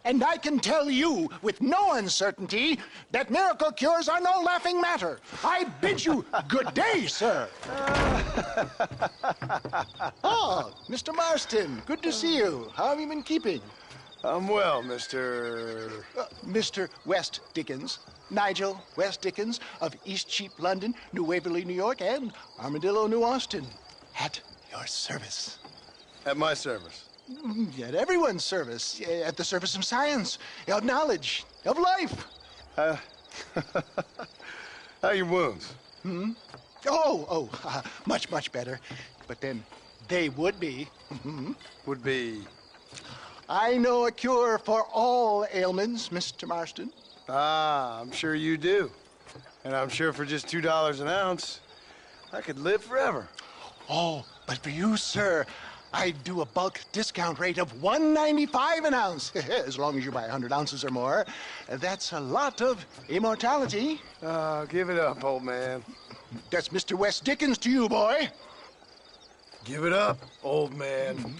And I can tell you with no uncertainty that miracle cures are no laughing matter. I bid you good day, sir. Oh, Mr. Marston, good to see you. How have you been keeping? I'm well, Mr. Mr. West Dickens. Nigel West Dickens of Eastcheap, London, New Waverly, New York, and Armadillo, New Austin. At your service. At my service. At everyone's service. At the service of science, of knowledge, of life. How your wounds? Much, much better. But then they would be. Would be... I know a cure for all ailments, Mr. Marston. Ah, I'm sure you do. And I'm sure for just $2 an ounce, I could live forever. Oh, but for you, sir, I'd do a bulk discount rate of $1.95 an ounce, as long as you buy 100 ounces or more. That's a lot of immortality. Give it up, old man. That's Mr. West Dickens to you, boy. Give it up, old man.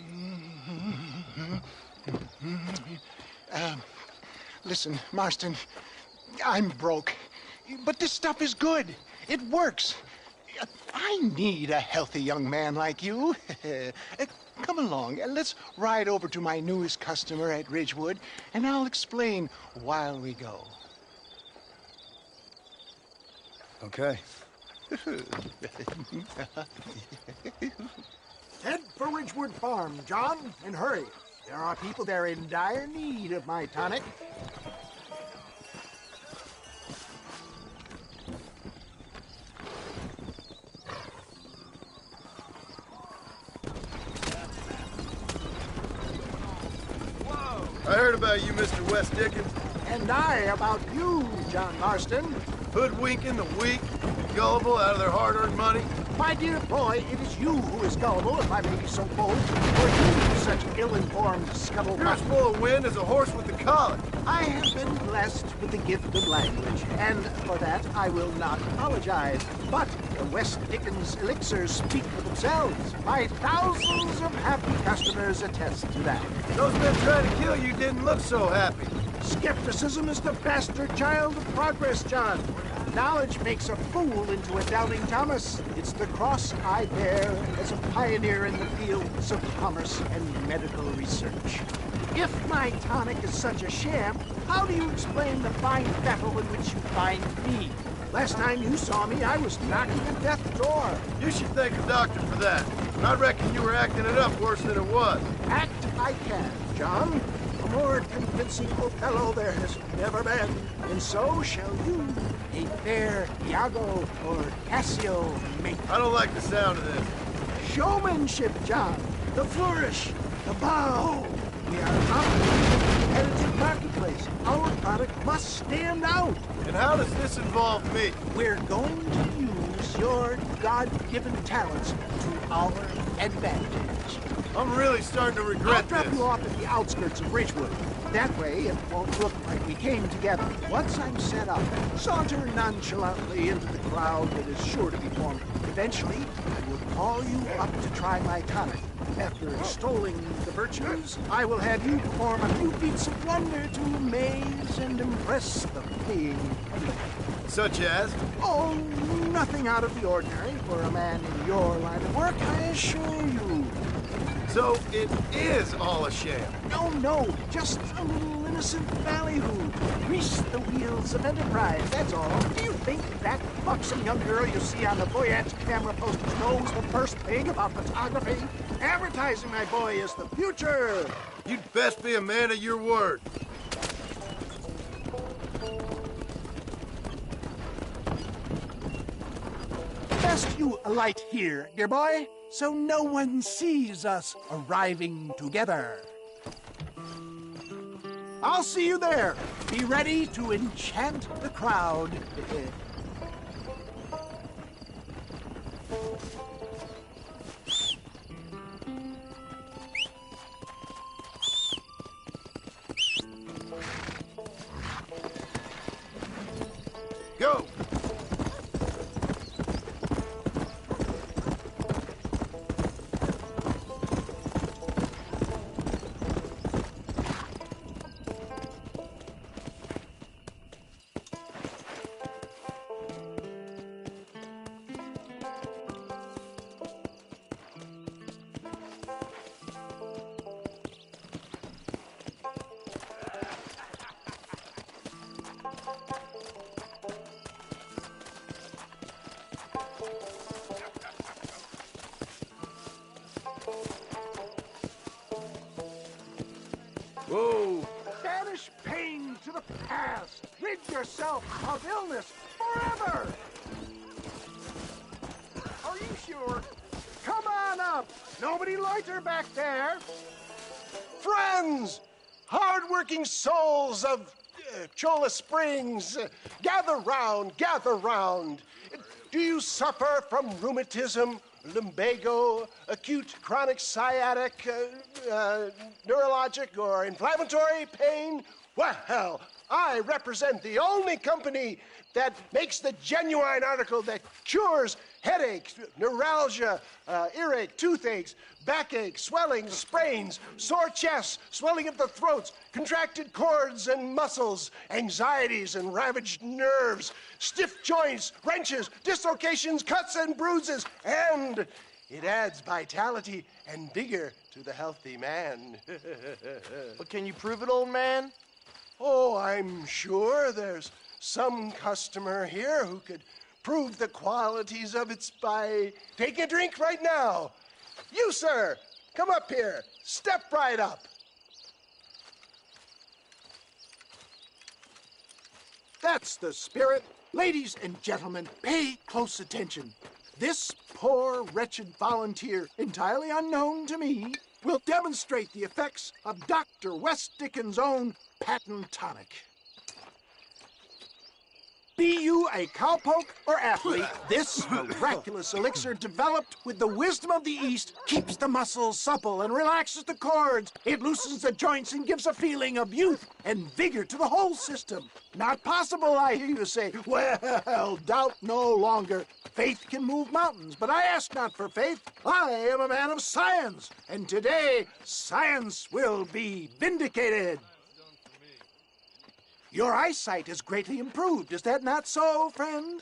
Listen, Marston, I'm broke, but this stuff is good. It works. I need a healthy young man like you. Come along, and let's ride over to my newest customer at Ridgewood, and I'll explain while we go. Okay. Head for Ridgewood Farm, John, and hurry. There are people there in dire need of my tonic. I heard about you, Mr. West Dickens. And I about you, John Marston. Hoodwinking the weak, gullible out of their hard-earned money. My dear boy, it is you who is gullible, if I may be so bold, for you, such ill-informed You're scuttlebutt. as full of wind as a horse with the collar. I have been blessed with the gift of language, and for that I will not apologize. But the West Dickens elixirs speak for themselves. My thousands of happy customers attest to that. Those men trying to kill you didn't look so happy. Skepticism is the bastard child of progress, John. Knowledge makes a fool into a doubting Thomas. It's the cross I bear as a pioneer in the fields of commerce and medical research. If my tonic is such a sham, how do you explain the fine battle in which you find me? Last time you saw me, I was knocking at death's door. You should thank the doctor for that. I reckon you were acting it up worse than it was. Act I can, John. A more convincing Othello there has never been. And so shall you, a fair Iago or Cassio make. I don't like the sound of this. Showmanship, John. The flourish, the bow. We are operating in a competitive marketplace. Our product must stand out. And how does this involve me? We're going to use your God-given talents to our advantage. I'm really starting to I'll regret drop this. you off at the outskirts of Ridgewood. That way, it won't look like we came together. Once I'm set up, saunter nonchalantly into the crowd that is sure to be forming. Eventually, I will call you up to try my tonic. After extolling the virtues, I will have you perform a few feats of wonder to amaze and impress the paying public. Such as? Oh, nothing out of the ordinary for a man in your line of work, I assure you. So it is all a sham. No, just a little innocent ballyhoo. Grease the wheels of enterprise, that's all. Do you think that buxom young girl you see on the Voyage camera posters knows the first thing about photography? Advertising, my boy, is the future. You'd best be a man of your word. Best you alight here, dear boy, so no one sees us arriving together. I'll see you there. Be ready to enchant the crowd. Go! Whoa! Banish pain to the past. Rid yourself of illness forever. Are you sure? Come on up. Nobody loiter back there. Friends, hard-working souls of Cholla Springs, gather round, gather round. Do you suffer from rheumatism, lumbago, acute chronic sciatic, neurologic, or inflammatory pain? Well, I represent the only company that makes the genuine article that cures headaches, neuralgia, earache, toothaches, backache, swelling, sprains, sore chests, swelling of the throats, contracted cords and muscles, anxieties and ravaged nerves, stiff joints, wrenches, dislocations, cuts and bruises, and it adds vitality and vigor to the healthy man. But can you prove it, old man? Oh, I'm sure there's some customer here who could prove the qualities of it by taking a drink right now. You, sir, come up here. Step right up. That's the spirit. Ladies and gentlemen, pay close attention. This poor, wretched volunteer, entirely unknown to me, will demonstrate the effects of Dr. West Dickens' own patent tonic. Be you a cowpoke or athlete, this miraculous elixir developed with the wisdom of the East keeps the muscles supple and relaxes the cords. It loosens the joints and gives a feeling of youth and vigor to the whole system. Not possible, I hear you say. Well, doubt no longer. Faith can move mountains, but I ask not for faith. I am a man of science, and today science will be vindicated. Your eyesight is greatly improved. Is that not so, friend?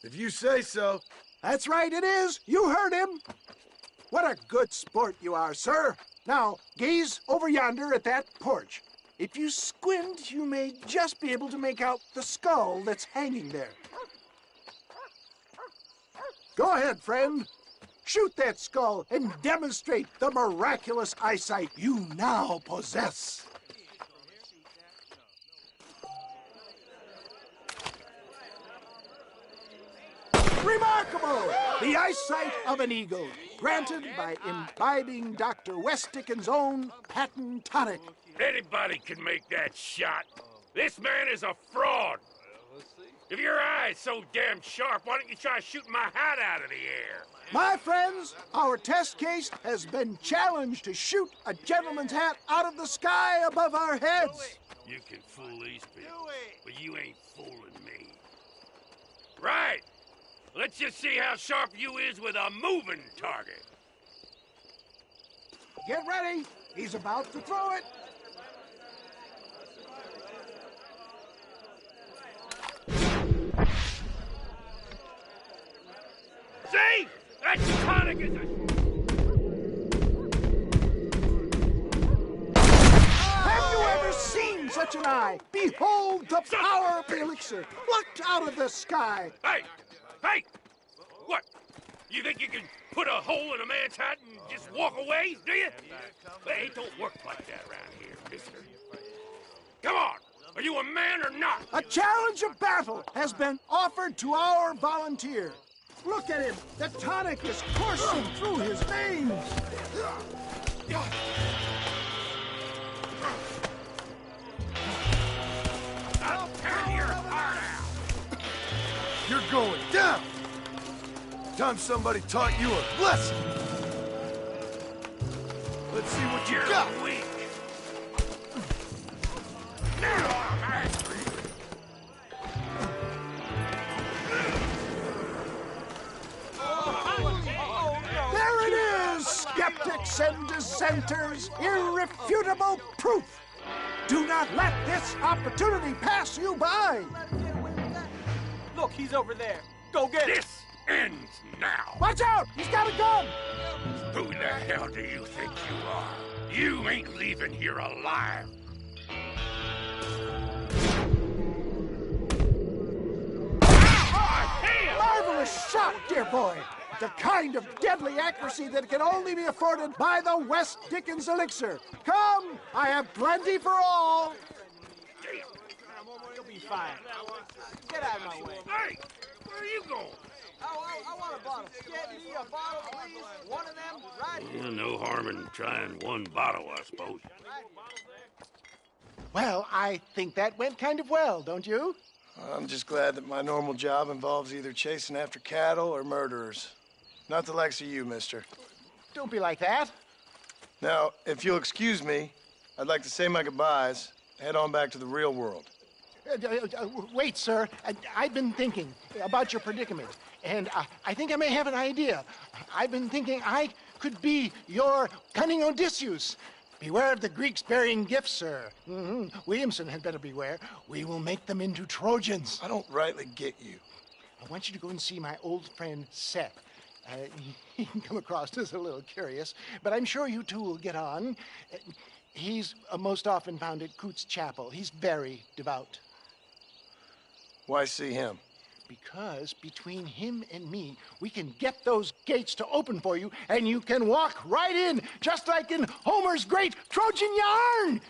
If you say so. That's right, it is. You heard him. What a good sport you are, sir. Now, gaze over yonder at that porch. If you squint, you may just be able to make out the skull that's hanging there. Go ahead, friend. Shoot that skull and demonstrate the miraculous eyesight you now possess. Remarkable! The eyesight of an eagle, granted by imbibing Dr. West Dickens' own patent tonic. Anybody can make that shot. This man is a fraud. If your eye's so damn sharp, why don't you try shooting my hat out of the air? My friends, our test case has been challenged to shoot a gentleman's hat out of the sky above our heads. You can fool these people, but you ain't fooling me. Right. Let's just see how sharp you is with a moving target. Get ready. He's about to throw it. See? That tonic is a... Have you ever seen such an eye? Behold the power of the elixir, plucked out of the sky. Hey! Hey! What? You think you can put a hole in a man's hat and just walk away, do you? Hey, it don't work like that around here, mister. Come on! Are you a man or not? A challenge of battle has been offered to our volunteer. Look at him. The tonic is coursing through his veins. I'll tear your heart out! You're going down! Time somebody taught you a lesson! Let's see what you got! You're weak! Now I'm angry! There it is, skeptics and dissenters. Irrefutable proof. Do not let this opportunity pass you by. Look, he's over there. Go get him. This ends now! Watch out! He's got a gun! Who the hell do you think you are? You ain't leaving here alive! Marvelous shot, dear boy. The kind of deadly accuracy that can only be afforded by the West Dickens elixir. Come, I have plenty for all. You'll be fine. Get out of my way. Hey, where are you going? I want a bottle. Get me a bottle, please. One of them, right here. Well, no harm in trying one bottle, I suppose. Well, I think that went kind of well, don't you? I'm just glad that my normal job involves either chasing after cattle or murderers. Not the likes of you, mister. Don't be like that. Now, if you'll excuse me, I'd like to say my goodbyes, head on back to the real world. Wait, sir. I've been thinking about your predicament, and I think I may have an idea. I've been thinking I could be your cunning Odysseus. Beware of the Greeks bearing gifts, sir. Williamson had better beware. We will make them into Trojans. I don't rightly get you. I want you to go and see my old friend Seth. He can come across as a little curious, but I'm sure you two will get on. He's most often found at Coots Chapel. He's very devout. Why see him? Because between him and me, we can get those gates to open for you, and you can walk right in, just like in Homer's great Trojan yarn!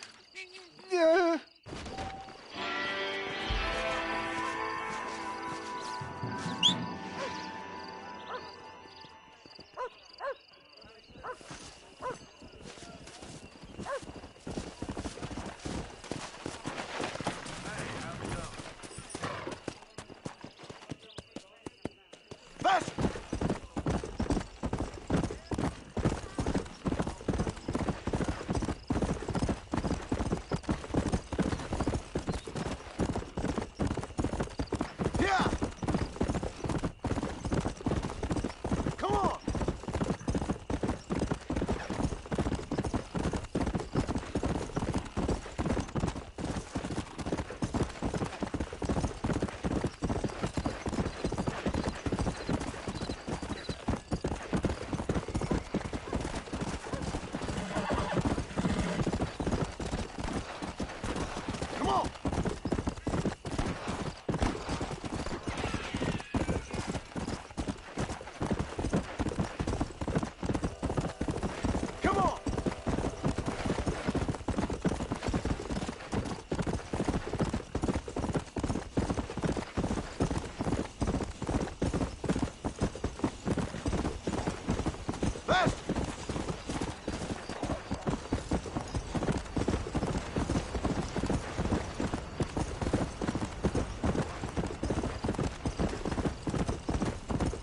Fast! Yeah! Come on! Come on! Come on! Fast!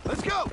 Let's go!